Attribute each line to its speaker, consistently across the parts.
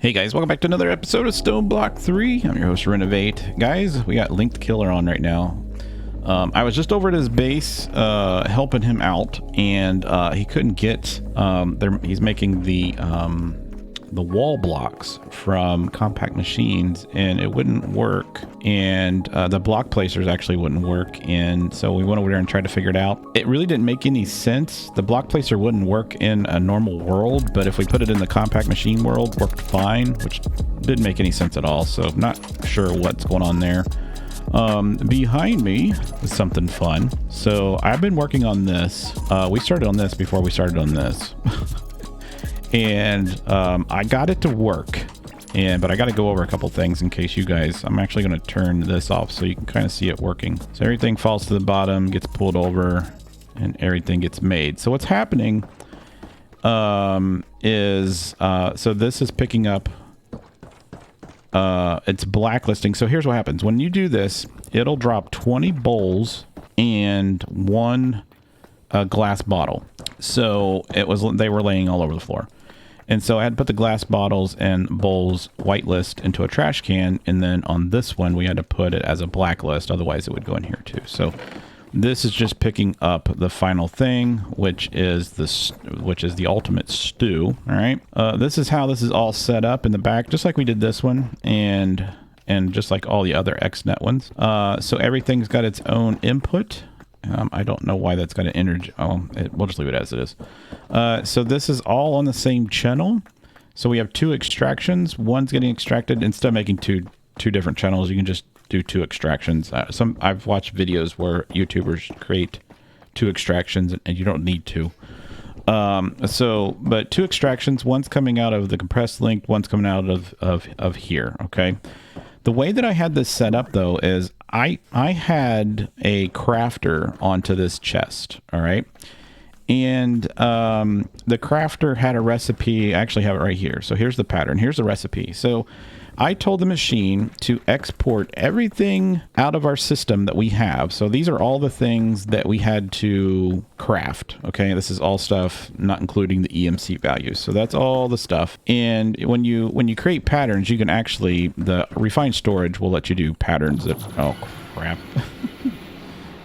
Speaker 1: Hey guys, welcome back to another episode of Stoneblock3. I'm your host, Renovate. Guys, we got LinktheKiller on right now. I was just over at his base helping him out, and he couldn't get... he's making the wall blocks from compact machines, and it wouldn't work, and the block placers actually wouldn't work, and so we went over there and tried to figure it out. It really didn't make any sense. The block placer wouldn't work in a normal world, but if we put it in the compact machine world, worked fine, which didn't make any sense at all. So not sure what's going on there. Behind me is something fun. So I've been working on this. We started on this before we started on this. And I got it to work, but I got to go over a couple things in case you guys... I'm actually going to turn this off so you can kind of see it working. So everything falls to the bottom, gets pulled over, and everything gets made. So what's happening is... so this is picking up... it's blacklisting. So here's what happens. When you do this, it'll drop 20 bowls and one glass bottle. So they were laying all over the floor. And so I had to put the glass bottles and bowls whitelist into a trash can, and then on this one we had to put it as a blacklist, otherwise it would go in here too. So this is just picking up the final thing, which is the ultimate stew. All right, this is how this is all set up in the back, just like we did this one, and just like all the other XNet ones. So everything's got its own input. I don't know why that's got an energy. Oh, we'll just leave it as it is. So this is all on the same channel. So we have two extractions. One's getting extracted. Instead of making two different channels, you can just do two extractions. I've watched videos where YouTubers create two extractions, and you don't need to. But two extractions. One's coming out of the compressed link. One's coming out of here. Okay. The way that I had this set up, though, is I had a crafter onto this chest, all right? And the crafter had a recipe. I actually have it right here. So here's the pattern. Here's the recipe. So I told the machine to export everything out of our system that we have. So these are all the things that we had to craft. Okay, this is all stuff not including the EMC values. So that's all the stuff. And when you create patterns, you can actually, the refined storage will let you do patterns that... Oh crap.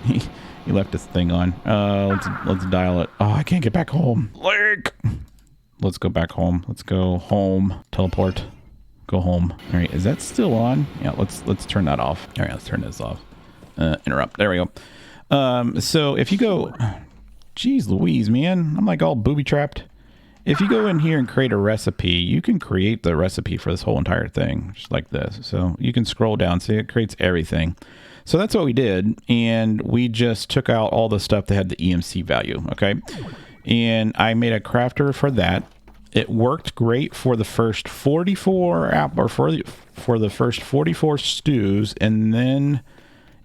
Speaker 1: He left this thing on. Let's dial it. Oh, I can't get back home. Link. Let's go back home. Let's go home. Teleport. Go home. All right, is that still on? Yeah, let's turn that off. All right, let's turn this off. Interrupt. There we go. So if you go... Jeez Louise, man. I'm like all booby-trapped. If you go in here and create a recipe, you can create the recipe for this whole entire thing, just like this. So you can scroll down, see it creates everything. So that's what we did, and we just took out all the stuff that had the EMC value, okay? And I made a crafter for that. It worked great for the first 44 for the first 44 stews, and then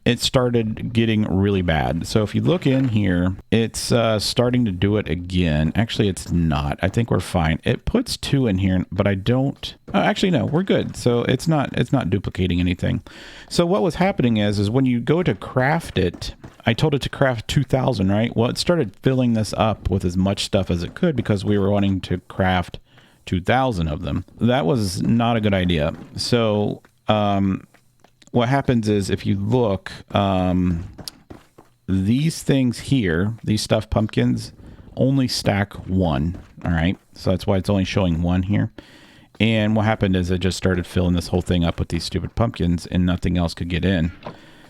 Speaker 1: it started getting really bad. So if you look in here, it's starting to do it again. Actually, it's not. I think we're fine. It puts 2 in here, but I don't... actually, no, we're good. So it's not duplicating anything. So what was happening is when you go to craft it, I told it to craft 2,000, right? Well, it started filling this up with as much stuff as it could because we were wanting to craft 2,000 of them. That was not a good idea. So... what happens is if you look, these things here, these stuffed pumpkins, only stack 1. All right. So that's why it's only showing 1 here. And what happened is it just started filling this whole thing up with these stupid pumpkins and nothing else could get in.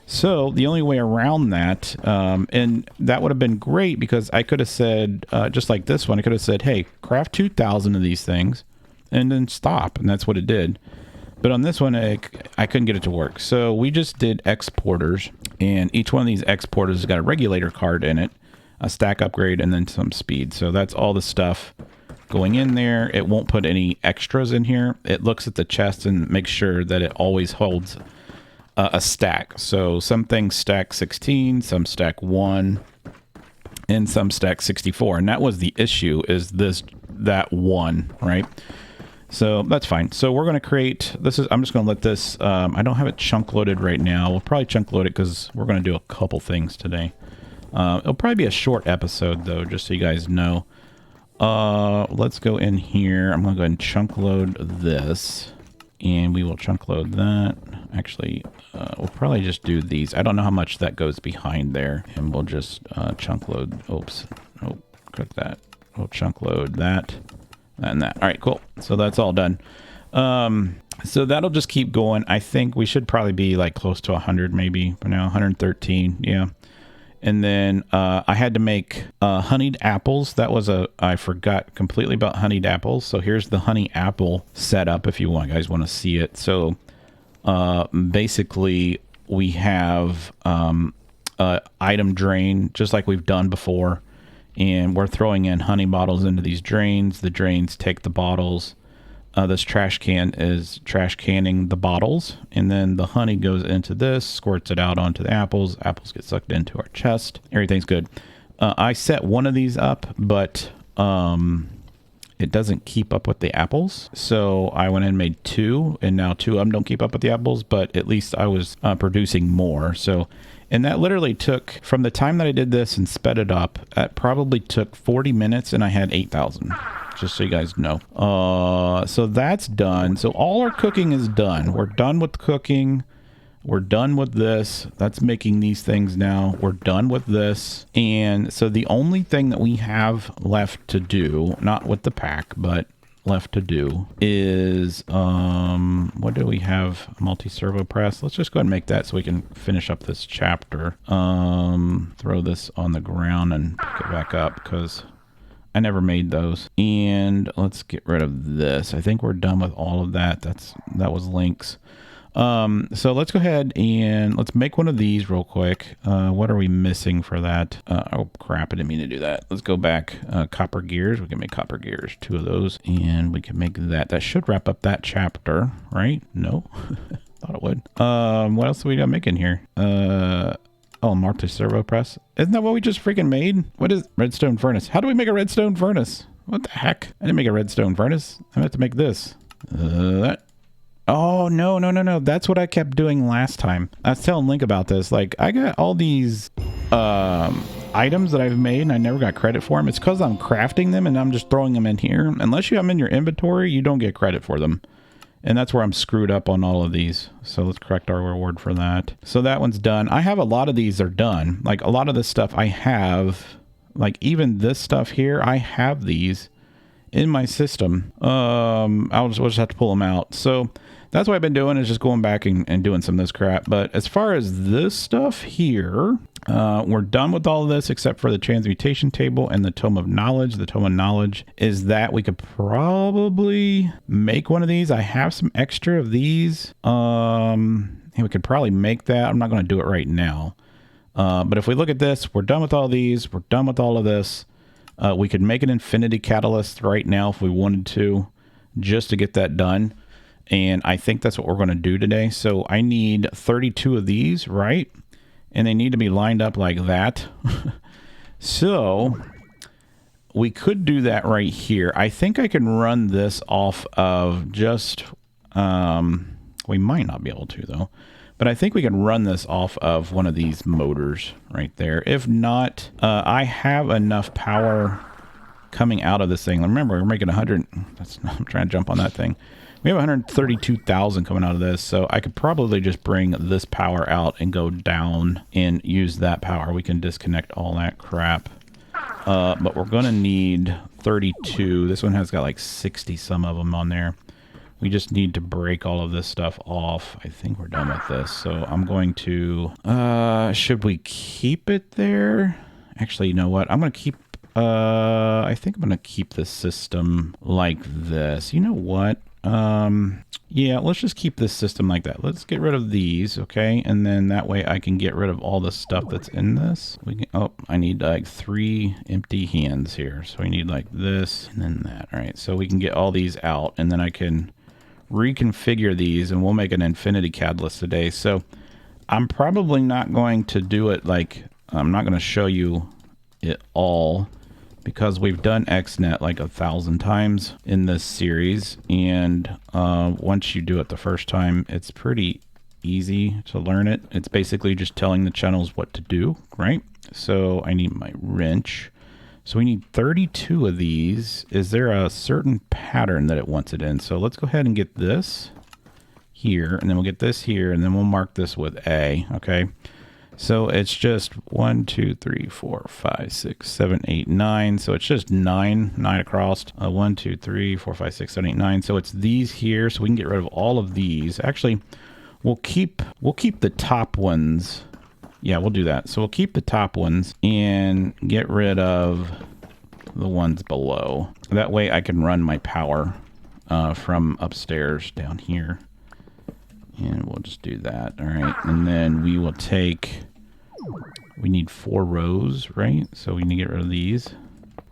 Speaker 1: So the only way around that, and that would have been great because I could have said, just like this one, I could have said, hey, craft 2,000 of these things and then stop. And that's what it did. But on this one, I couldn't get it to work. So we just did exporters, and each one of these exporters has got a regulator card in it, a stack upgrade, and then some speed. So that's all the stuff going in there. It won't put any extras in here. It looks at the chest and makes sure that it always holds a stack. So some things stack 16, some stack 1, and some stack 64. And that was the issue, is that 1, right? So that's fine. So we're going to create, I'm just going to let this, I don't have it chunk loaded right now. We'll probably chunk load it because we're going to do a couple things today. It'll probably be a short episode though, just so you guys know. Let's go in here. I'm gonna go ahead and chunk load this, and we will chunk load that. Actually, we'll probably just do these. I don't know how much that goes behind there, and we'll just chunk load. Oops. Oh, click that. We'll chunk load that and that. All right, cool. So that's all done. So that'll just keep going. I think we should probably be like close to 100 maybe for now. 113. Yeah. And then I had to make honeyed apples. That was I forgot completely about honeyed apples. So here's the honey apple setup if you guys want to see it. So basically we have item drain just like we've done before. And we're throwing in honey bottles into these drains. The drains take the bottles. This trash can is trash canning the bottles, and then the honey goes into this, squirts it out onto the apples. Apples get sucked into our chest. Everything's good. I set one of these up, but it doesn't keep up with the apples. So I went and made two, and now two of them don't keep up with the apples, but at least I was producing more. So, and that literally took, from the time that I did this and sped it up, it probably took 40 minutes, and I had 8,000. Just so you guys know. So that's done. So all our cooking is done. We're done with cooking. We're done with this. That's making these things now. We're done with this. And so the only thing that we have left to do, not with the pack, but left to do is, what do we have? Multi-servo press. Let's just go ahead and make that so we can finish up this chapter. Throw this on the ground and pick it back up because I never made those. And let's get rid of this. I think we're done with all of that. That was links. So let's go ahead and let's make one of these real quick. What are we missing for that? Oh crap, I didn't mean to do that. Let's go back. Copper gears. We can make copper gears, 2 of those, and we can make that. That should wrap up that chapter, right? No, thought it would. What else do we got making here? Oh, multi-servo press. Isn't that what we just freaking made? What is redstone furnace? How do we make a redstone furnace? What the heck? I didn't make a redstone furnace. I meant to make this. Oh, no. That's what I kept doing last time. I was telling Link about this. Like, I got all these items that I've made and I never got credit for them. It's because I'm crafting them and I'm just throwing them in here. Unless you have them in your inventory, you don't get credit for them. And that's where I'm screwed up on all of these. So let's correct our reward for that. So that one's done. I have a lot of these are done. Like a lot of this stuff I have, like even this stuff here, I have these in my system. We'll just have to pull them out. So that's what I've been doing is just going back and doing some of this crap. But as far as this stuff here, we're done with all of this except for the transmutation table and the tome of knowledge. The tome of knowledge is that we could probably make one of these. I have some extra of these. And we could probably make that. I'm not going to do it right now. But if we look at this, we're done with all these. We're done with all of this. We could make an infinity catalyst right now if we wanted to, just to get that done. And I think that's what we're going to do today. So I need 32 of these, right? And they need to be lined up like that. So we could do that right here. I think I can run this off of just, we might not be able to though, but I think we can run this off of one of these motors right there. If not, I have enough power coming out of this thing. Remember, we're making 100. I'm trying to jump on that thing. We have 132,000 coming out of this, so I could probably just bring this power out and go down and use that power. We can disconnect all that crap. But we're going to need 32. This one has got like 60 some of them on there. We just need to break all of this stuff off. I think we're done with this. So I'm going to... should we keep it there? Actually, you know what? I'm going to keep... I think I'm going to keep the system like this. You know what? Yeah, let's just keep this system like that. Let's get rid of these, okay? And then that way I can get rid of all the stuff that's in this. We can, oh, I need like 3 empty hands here. So we need like this and then that. All right, so we can get all these out and then I can reconfigure these and we'll make an infinity catalyst today. So I'm probably not going to do it like, I'm not going to show you it all, because we've done XNet like 1,000 times in this series. And once you do it the first time, it's pretty easy to learn it. It's basically just telling the channels what to do, right? So I need my wrench. So we need 32 of these. Is there a certain pattern that it wants it in? So let's go ahead and get this here, and then we'll get this here, and then we'll mark this with A, okay? So it's just 1, 2, 3, 4, 5, 6, 7, 8, 9. So it's just 9 across. 1, 2, 3, 4, 5, 6, 7, 8, 9. So it's these here. So we can get rid of all of these. Actually, we'll keep the top ones. Yeah, we'll do that. So we'll keep the top ones and get rid of the ones below. That way I can run my power from upstairs down here. And we'll just do that. All right. And then we will take, we need 4 rows, right? So we need to get rid of these.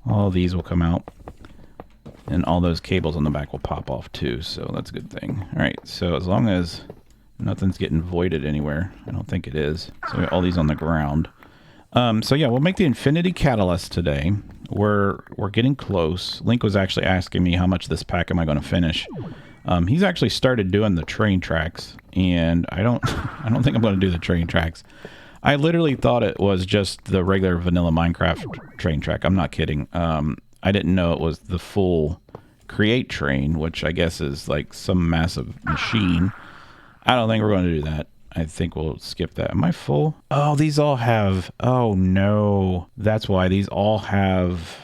Speaker 1: All of these will come out. And all those cables on the back will pop off too. So that's a good thing. All right. So as long as nothing's getting voided anywhere, I don't think it is. So we got all these on the ground. So yeah, we'll make the infinity catalyst today. We're getting close. Link was actually asking me how much this pack am I going to finish. He's actually started doing the train tracks, and I don't think I'm going to do the train tracks. I literally thought it was just the regular vanilla Minecraft train track. I'm not kidding. I didn't know it was the full create train, which I guess is like some massive machine. I don't think we're going to do that. I think we'll skip that. Am I full? Oh, these all have, oh no. That's why these all have,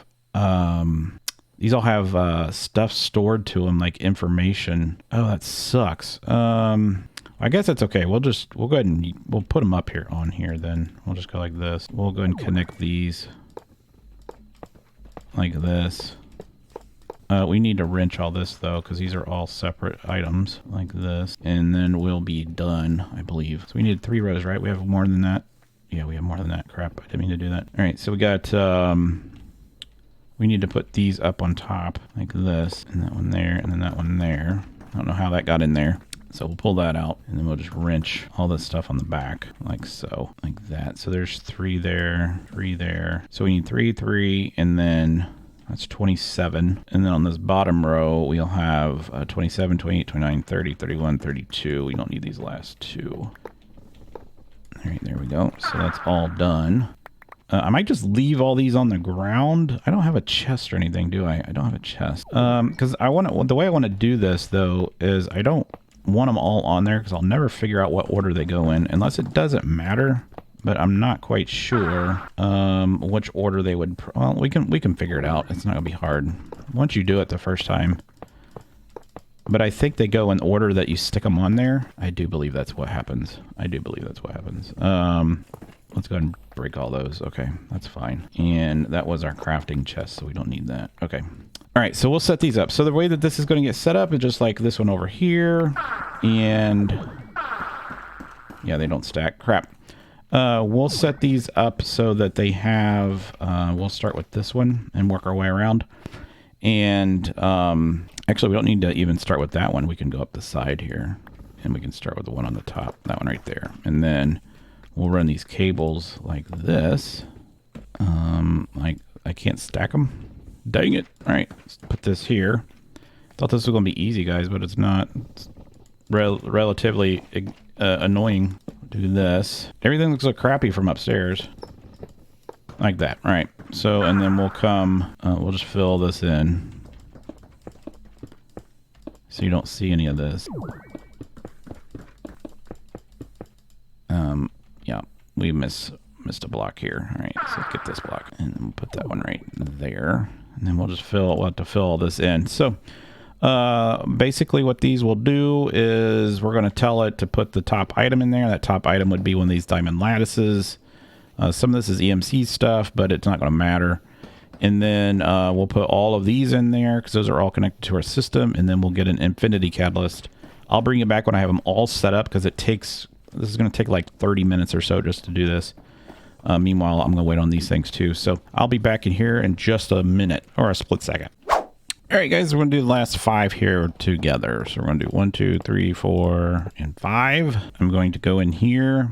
Speaker 1: stuff stored to them, like information. Oh, that sucks. I guess that's okay. We'll go ahead and we'll put them up here on here then. We'll just go like this. We'll go ahead and connect these like this. We need to wrench all this though, because these are all separate items like this. And then we'll be done, I believe. So we need 3 rows, right? We have more than that. Yeah, we have more than that. Crap, I didn't mean to do that. All right, so we got, we need to put these up on top like this, and that one there, and then that one there. I don't know how that got in there. So we'll pull that out, and then we'll just wrench all this stuff on the back, like so, like that. So there's 3 there, 3 there. So we need 3, 3, and then that's 27. And then on this bottom row, we'll have 27, 28, 29, 30, 31, 32. We don't need these last 2. All right, there we go. So that's all done. I might just leave all these on the ground. I don't have a chest or anything, do I? I don't have a chest. Because the way I want to do this, though, is I don't want them all on there because I'll never figure out what order they go in, unless it doesn't matter. But I'm not quite sure which order they would. Well, we can figure it out. It's not gonna be hard once you do it the first time. But I think they go in order that you stick them on there. I do believe that's what happens. I do believe that's what happens. Let's go ahead and break all those. Okay, that's fine. And that was our crafting chest, so we don't need that. Okay. All right, so we'll set these up. So the way that this is going to get set up is just like this one over here. And yeah, they don't stack. Crap. We'll set these up so that they have, we'll start with this one and work our way around. And actually, we don't need to even start with that one. We can go up the side here, and we can start with the one on the top, that one right there. And then we'll run these cables like this. Like, I can't stack them. Dang it. All right, let's put this here. Thought this was going to be easy, guys, but it's not. It's relatively annoying. Do this. Everything looks so crappy from upstairs. Like that. All right. So, and then we'll come, we'll just fill this in. So you don't see any of this. Yeah, we missed a block here. All right, so let's get this block. And then we'll put that one right there. And then we'll just we'll have to fill all this in. So, basically what these will do is we're going to tell it to put the top item in there. That top item would be one of these diamond lattices. Some of this is EMC stuff, but it's not going to matter. And then we'll put all of these in there because those are all connected to our system. And then we'll get an infinity catalyst. I'll bring you back when I have them all set up because this is going to take like 30 minutes or so just to do this. Meanwhile, I'm going to wait on these things too. So I'll be back in here in just a minute or a split second. All right, guys, we're going to do the last 5 here together. So we're going to do 1, 2, 3, 4, and 5. I'm going to go in here.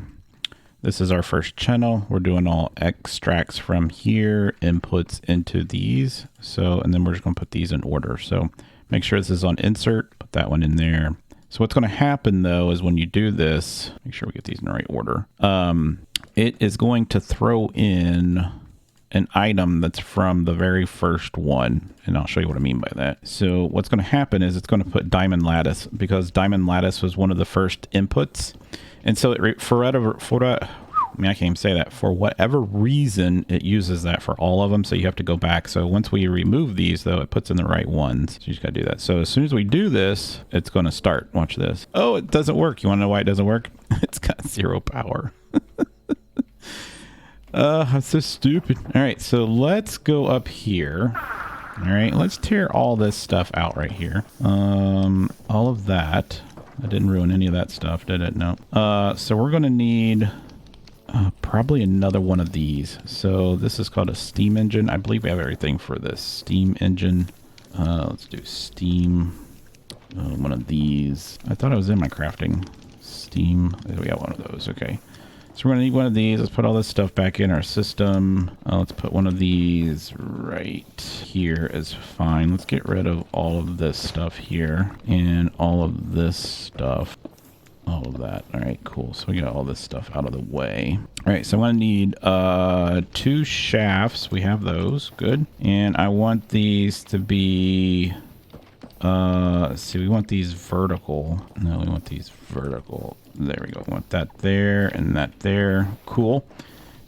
Speaker 1: This is our first channel. We're doing all extracts from here, inputs into these. So, and then we're just going to put these in order. So make sure this is on insert, put that one in there. So what's going to happen though is when you do this, make sure we get these in the right order. It is going to throw in an item that's from the very first one, and I'll show you what I mean by that. So what's going to happen is it's going to put diamond lattice, because diamond lattice was one of the first inputs, and so I mean, I can't even say that. For whatever reason, it uses that for all of them, so you have to go back. So once we remove these, though, it puts in the right ones. So you just got to do that. So as soon as we do this, it's going to start. Watch this. Oh, it doesn't work. You want to know why it doesn't work? It's got 0 power. I'm so stupid. All right, so let's go up here. All right, let's tear all this stuff out right here. All of that. I didn't ruin any of that stuff, did it? No. So we're going to need... probably another one of these. So this is called a steam engine. I believe we have everything for this steam engine. Let's do steam. One of these. I thought it was in my crafting. Steam. We got one of those. Okay. So we're going to need one of these. Let's put all this stuff back in our system. Let's put one of these right here is fine. Let's get rid of all of this stuff here and all of this stuff. All of that. All right, cool. So we got all this stuff out of the way. All right, so I'm going to need 2 shafts. We have those. Good. And I want these to be... let's see, we want these vertical. No, we want these vertical. There we go. We want that there and that there. Cool.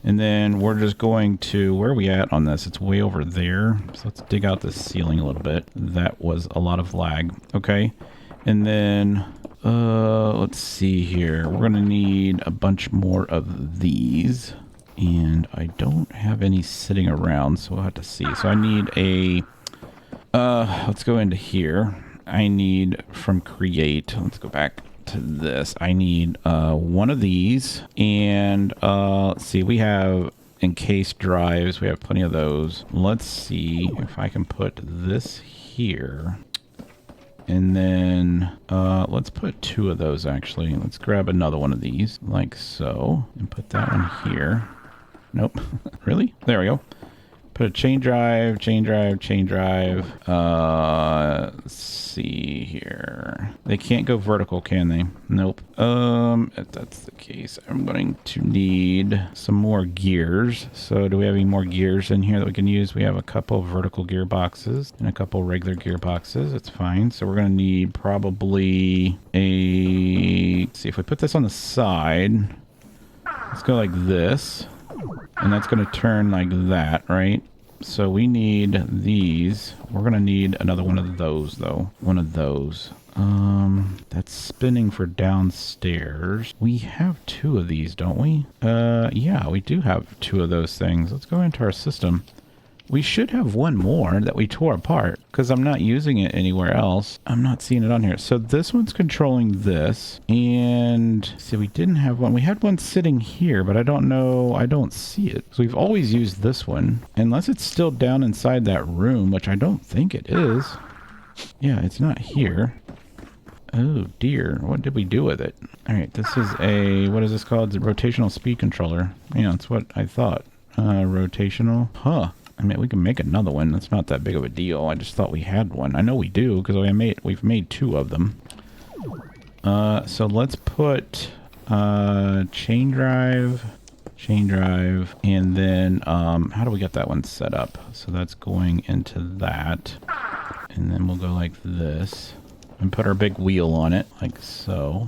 Speaker 1: And then we're just going to... Where are we at on this? It's way over there. So let's dig out the ceiling a little bit. That was a lot of lag. Okay. And then... let's see here. We're gonna need a bunch more of these, and I don't have any sitting around, so we'll have to see. So I need a let's go into here. I need from create, let's go back to this. I need one of these, and let's see, we have encased drives. We have plenty of those. Let's see if I can put this here. And then let's put 2 of those, actually. Let's grab another one of these, like so, and put that one here. Nope. Really? There we go. Put a chain drive, chain drive, chain drive. Let's see here. They can't go vertical, can they? Nope. If that's the case, I'm going to need some more gears. So do we have any more gears in here that we can use? We have a couple vertical gearboxes and a couple regular gearboxes. It's fine. So we're going to need probably a... Let's see, if we put this on the side, let's go like this. And that's going to turn like that, right? So we need these. We're going to need another one of those, though. One of those. That's spinning for downstairs. We have 2 of these, don't we? Yeah, we do have 2 of those things. Let's go into our system. We should have one more that we tore apart because I'm not using it anywhere else. I'm not seeing it on here. So this one's controlling this. And see, we didn't have one. We had one sitting here, but I don't know. I don't see it. So we've always used this one. Unless it's still down inside that room, which I don't think it is. Yeah, it's not here. Oh dear. What did we do with it? All right, this is a, what is this called? It's a rotational speed controller. Yeah, that's what I thought. Rotational. Huh. I mean, we can make another one. That's not that big of a deal. I just thought we had one. I know we do because we've made 2 of them. So let's put chain drive, and then how do we get that one set up? So that's going into that, and then we'll go like this and put our big wheel on it like so.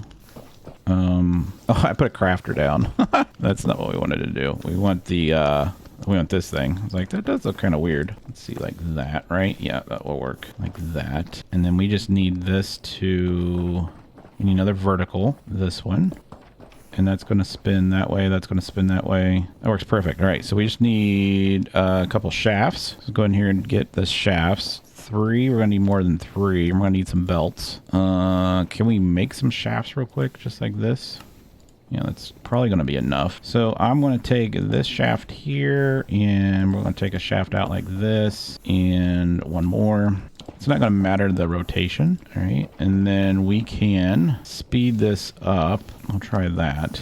Speaker 1: Oh, I put a crafter down. That's not what we wanted to do. We want the we want this thing. I was like, that does look kind of weird. Let's see, like that, right? Yeah, that will work. Like that. And then we just need this to... We need another vertical. This one. And that's going to spin that way. That's going to spin that way. That works perfect. All right, so we just need a couple shafts. So go in here and get the shafts. 3. We're going to need more than 3. We're going to need some belts. Can we make some shafts real quick? Just like this? Yeah, that's probably going to be enough. So I'm going to take this shaft here, and we're going to take a shaft out like this, and one more. It's not going to matter the rotation, all right? And then we can speed this up. I'll try that.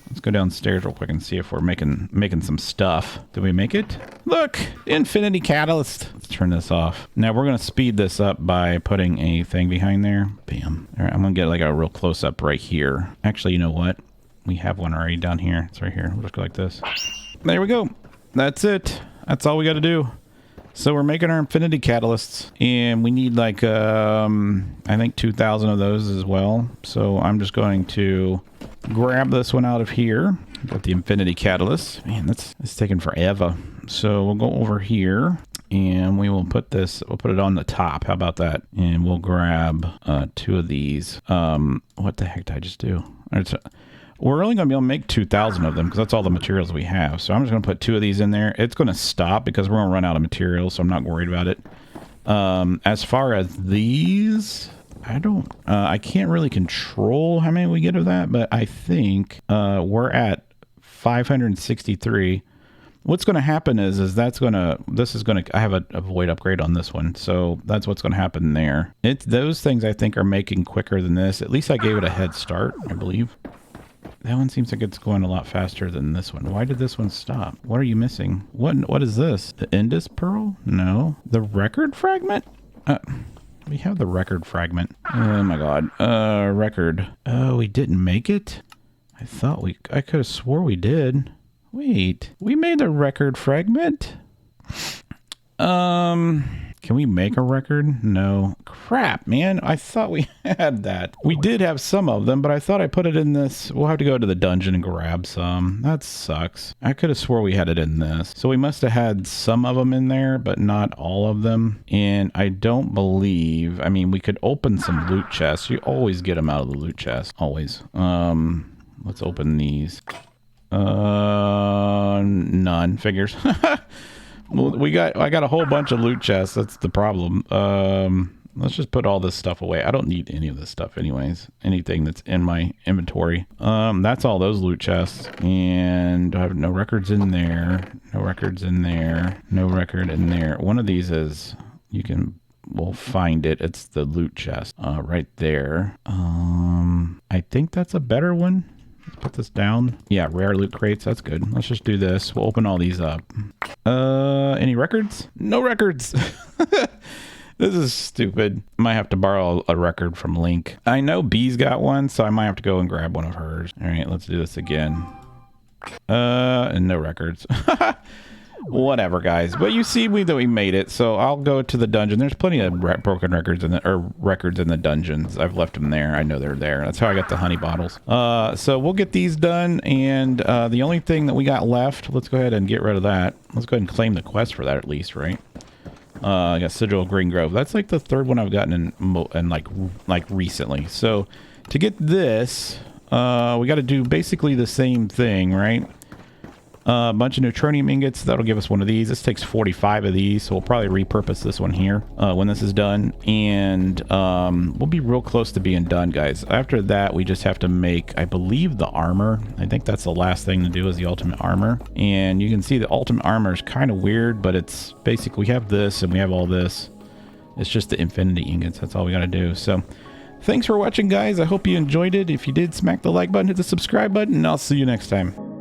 Speaker 1: Let's go downstairs real quick and see if we're making some stuff. Did we make it? Look, infinity catalyst. Let's turn this off. Now we're going to speed this up by putting a thing behind there. Bam. All right, I'm going to get like a real close up right here. Actually, you know what? We have one already down here. It's right here. We'll just go like this. There we go. That's it. That's all we got to do. So we're making our infinity catalysts, and we need like I think 2,000 of those as well. So I'm just going to grab this one out of here with the infinity catalyst. Man, it's taking forever. So we'll go over here and we will put this, we'll put it on the top. How about that? And we'll grab 2 of these. What the heck did I just do? We're only going to be able to make 2,000 of them because that's all the materials we have. So I'm just going to put 2 of these in there. It's going to stop because we're going to run out of materials, so I'm not worried about it. As far as these, I can't really control how many we get of that, but I think we're at 563. What's going to happen is I have a void upgrade on this one, so that's what's going to happen there. Those things I think are making quicker than this. At least I gave it a head start, I believe. That one seems like it's going a lot faster than this one. Why did this one stop? What are you missing? What is this? The Indus Pearl? No. The record fragment? We have the record fragment. Oh my god. Record. Oh, we didn't make it? I could have swore we did. Wait. We made a record fragment? Can we make a record? No. Crap, man. I thought we had that. We did have some of them, but I thought I put it in this. We'll have to go to the dungeon and grab some. That sucks. I could have swore we had it in this. So we must have had some of them in there, but not all of them. And I don't believe, I mean, we could open some loot chests. You always get them out of the loot chest. Always. Let's open these. None. Figures. Well, I got a whole bunch of loot chests. That's the problem. Let's just put all this stuff away. I don't need any of this stuff anyways. Anything that's in my inventory. That's all those loot chests. And I have no records in there. No records in there. No record in there. One of these is, we'll find it. It's the loot chest right there. I think that's a better one. Let's put this down. Yeah, rare loot crates. That's good. Let's just do this. We'll open all these up. Any records? No records. This is stupid. Might have to borrow a record from Link. I know B's got one, so I might have to go and grab one of hers. All right, let's do this again. And no records. Whatever, guys. But you see that we made it, so I'll go to the dungeon. There's plenty of broken records records in the dungeons. I've left them there. I know they're there. That's how I got the honey bottles. So we'll get these done, and the only thing that we got left, let's go ahead and get rid of that. Let's go ahead and claim the quest for that at least, right? I got Sigil of Green Grove. That's like the 3rd one I've gotten in like recently. So to get this, we got to do basically the same thing, right? A bunch of neutronium ingots. That'll give us one of these. This takes 45 of these, so we'll probably repurpose this one here when this is done. And we'll be real close to being done, guys. After that, we just have to make, I believe, the armor. I think that's the last thing to do is the ultimate armor. And you can see the ultimate armor is kind of weird, but it's basic. We have this and we have all this. It's just the infinity ingots. That's all we got to do. So thanks for watching, guys. I hope you enjoyed it. If you did, smack the like button, hit the subscribe button, and I'll see you next time.